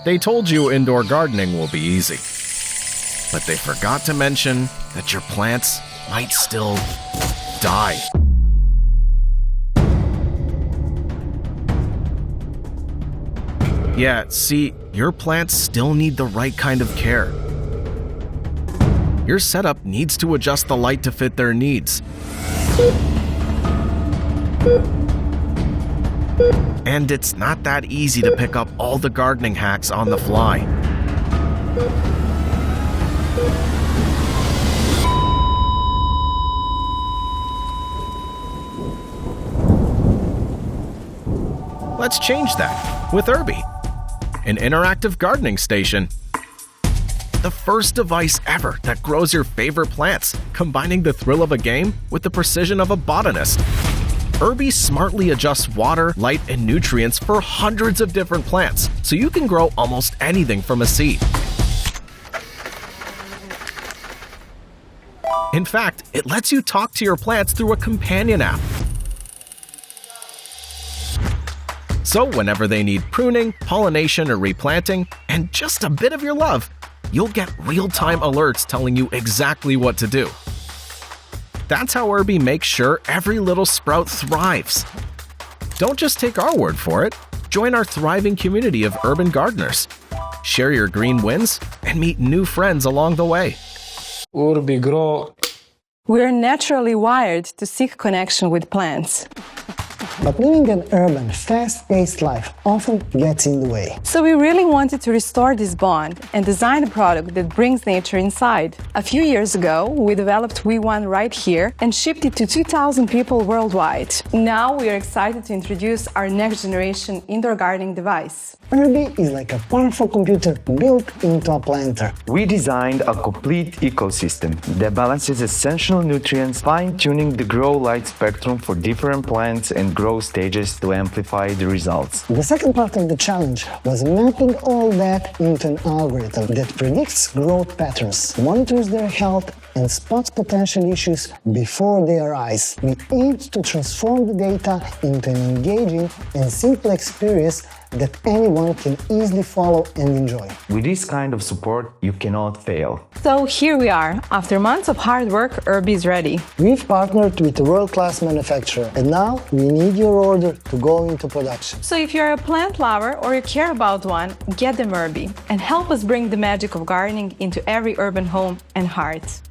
They told you indoor gardening will be easy, but they forgot to mention that your plants might still die. Yeah, see, your plants still need the right kind of care. Your setup needs to adjust the light to fit their needs. And it's not that easy to pick up all the gardening hacks on the fly. Let's change that with Urbi, an interactive gardening station. The first device ever that grows your favorite plants, combining the thrill of a game with the precision of a botanist. Urbi smartly adjusts water, light, and nutrients for hundreds of different plants, so you can grow almost anything from a seed. In fact, it lets you talk to your plants through a companion app. So whenever they need pruning, pollination, or replanting, and just a bit of your love, you'll get real-time alerts telling you exactly what to do. That's how Urbi makes sure every little sprout thrives. Don't just take our word for it. Join our thriving community of urban gardeners. Share your green wins and meet new friends along the way. Urbi grow. We're naturally wired to seek connection with plants. But living an urban, fast-paced life often gets in the way. So we really wanted to restore this bond and design a product that brings nature inside. A few years ago, we developed We1 right here and shipped it to 2,000 people worldwide. Now we are excited to introduce our next generation indoor gardening device. Urbi is like a powerful computer built into a planter. We designed a complete ecosystem that balances essential nutrients, fine-tuning the grow light spectrum for different plants and grow stages to amplify the results. The second part of the challenge was mapping all that into an algorithm that predicts growth patterns, monitors their health, and spots potential issues before they arise. We aimed to transform the data into an engaging and simple experience that anyone can easily follow and enjoy. With this kind of support, you cannot fail. So here we are. After months of hard work, Urbi is ready. We've partnered with a world-class manufacturer, and now we need your order to go into production. So if you're a plant lover or you care about one, get them Urbi and help us bring the magic of gardening into every urban home and heart.